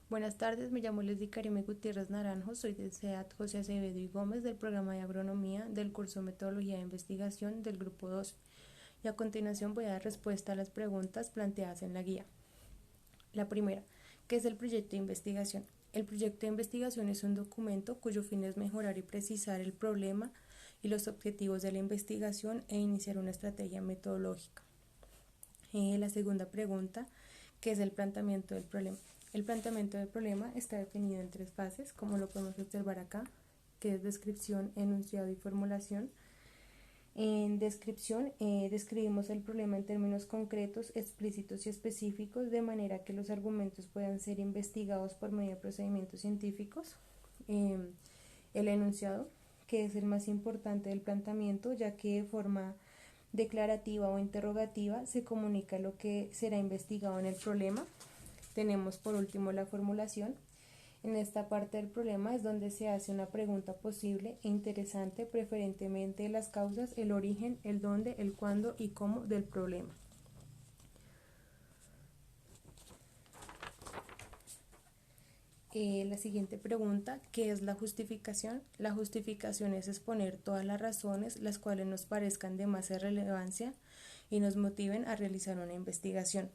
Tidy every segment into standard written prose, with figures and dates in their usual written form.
Buenas tardes, me llamo Leslie Karime Gutiérrez Naranjo, soy del CEAT José Acevedo y Gómez del programa de agronomía del curso Metodología de Investigación del grupo 2 y a continuación voy a dar respuesta a las preguntas planteadas en la guía. La primera, ¿qué es el proyecto de investigación? El proyecto de investigación es un documento cuyo fin es mejorar y precisar el problema y los objetivos de la investigación e iniciar una estrategia metodológica. La segunda pregunta, ¿qué es el planteamiento del problema? El planteamiento del problema está definido en tres fases, como lo podemos observar acá, que es descripción, enunciado y formulación. En descripción, describimos el problema en términos concretos, explícitos y específicos, de manera que los argumentos puedan ser investigados por medio de procedimientos científicos. El enunciado, que es el más importante del planteamiento, ya que de forma declarativa o interrogativa se comunica lo que será investigado en el problema. Tenemos por último la formulación. En esta parte del problema es donde se hace una pregunta posible e interesante, preferentemente las causas, el origen, el dónde, el cuándo y cómo del problema. La siguiente pregunta, ¿qué es la justificación? La justificación es exponer todas las razones las cuales nos parezcan de más relevancia y nos motiven a realizar una investigación.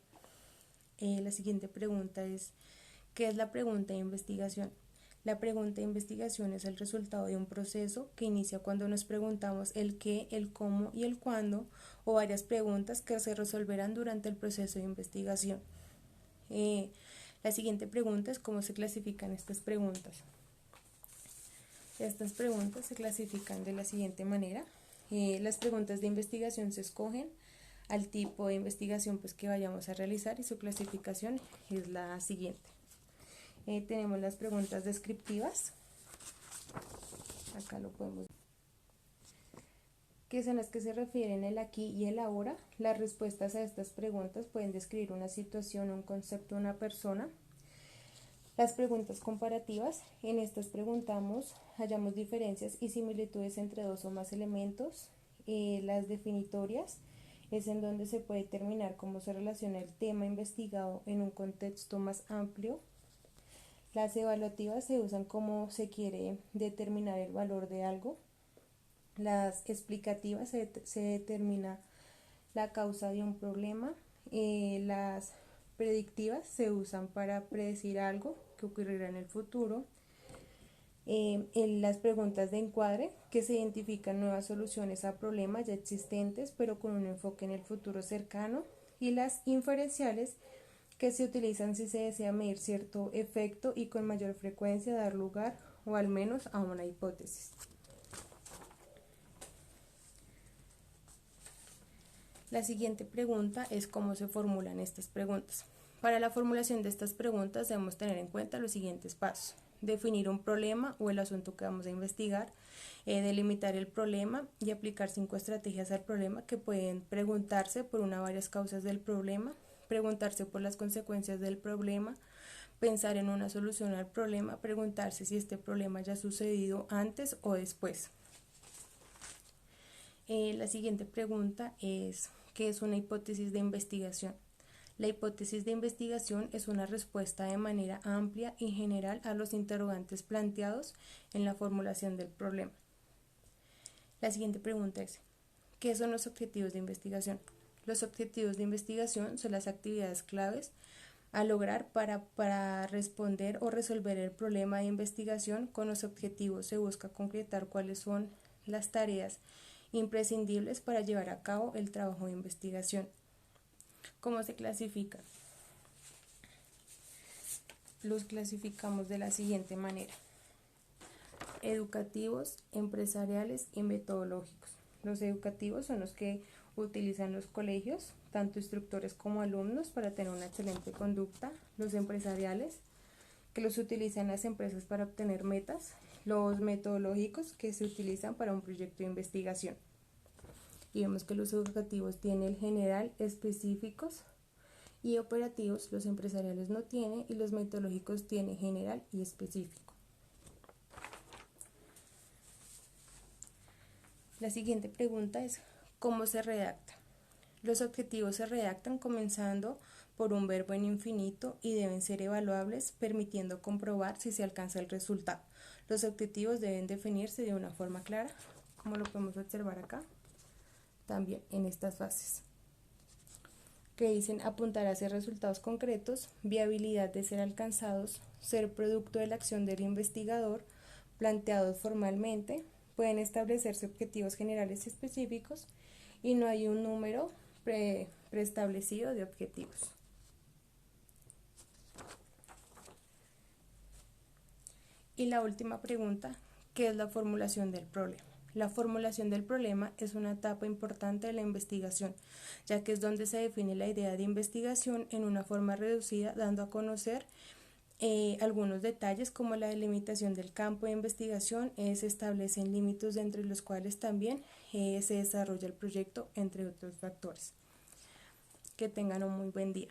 La siguiente pregunta es, ¿qué es la pregunta de investigación? La pregunta de investigación es el resultado de un proceso que inicia cuando nos preguntamos el qué, el cómo y el cuándo, o varias preguntas que se resolverán durante el proceso de investigación. La siguiente pregunta es cómo se clasifican estas preguntas. Estas preguntas se clasifican de la siguiente manera. Las preguntas de investigación se escogen al tipo de investigación que vayamos a realizar y su clasificación es la siguiente. Tenemos las preguntas descriptivas, acá lo podemos ver, que son las que se refieren el aquí y el ahora. Las respuestas a estas preguntas pueden describir una situación, un concepto, una persona. Las preguntas comparativas, en estas preguntamos, hallamos diferencias y similitudes entre dos o más elementos. Las definitorias es en donde se puede determinar cómo se relaciona el tema investigado en un contexto más amplio. Las evaluativas se usan como se quiere determinar el valor de algo. Las explicativas se determina la causa de un problema. Las predictivas se usan para predecir algo que ocurrirá en el futuro. En las preguntas de encuadre, que se identifican nuevas soluciones a problemas ya existentes, pero con un enfoque en el futuro cercano. Y las inferenciales, que se utilizan si se desea medir cierto efecto y con mayor frecuencia dar lugar o al menos a una hipótesis. La siguiente pregunta es cómo se formulan estas preguntas. Para la formulación de estas preguntas debemos tener en cuenta los siguientes pasos. Definir un problema o el asunto que vamos a investigar, delimitar el problema y aplicar 5 estrategias al problema que pueden preguntarse por una o varias causas del problema, preguntarse por las consecuencias del problema, pensar en una solución al problema, preguntarse si este problema ya ha sucedido antes o después. La siguiente pregunta es, ¿qué es una hipótesis de investigación? La hipótesis de investigación es una respuesta de manera amplia y general a los interrogantes planteados en la formulación del problema. La siguiente pregunta es, ¿qué son los objetivos de investigación? Los objetivos de investigación son las actividades claves a lograr para responder o resolver el problema de investigación. Con los objetivos se busca concretar cuáles son las tareas imprescindibles para llevar a cabo el trabajo de investigación. ¿Cómo se clasifica? Los clasificamos de la siguiente manera: educativos, empresariales y metodológicos. Los educativos son los que utilizan los colegios, tanto instructores como alumnos, para tener una excelente conducta. Los empresariales, que los utilizan las empresas para obtener metas. Los metodológicos, que se utilizan para un proyecto de investigación. Y vemos que los educativos tienen el general, específicos y operativos. Los empresariales no tienen y los metodológicos tienen general y específico. La siguiente pregunta es, ¿cómo se redacta? Los objetivos se redactan comenzando por un verbo en infinito y deben ser evaluables, permitiendo comprobar si se alcanza el resultado. Los objetivos deben definirse de una forma clara, como lo podemos observar acá, también en estas fases, que dicen apuntar hacia resultados concretos, viabilidad de ser alcanzados, ser producto de la acción del investigador, planteados formalmente, pueden establecerse objetivos generales y específicos y no hay un número preestablecido de objetivos. Y la última pregunta, ¿qué es la formulación del problema? La formulación del problema es una etapa importante de la investigación, ya que es donde se define la idea de investigación en una forma reducida, dando a conocer algunos detalles como la delimitación del campo de investigación, se establecen límites entre los cuales también se desarrolla el proyecto, entre otros factores. Que tengan un muy buen día.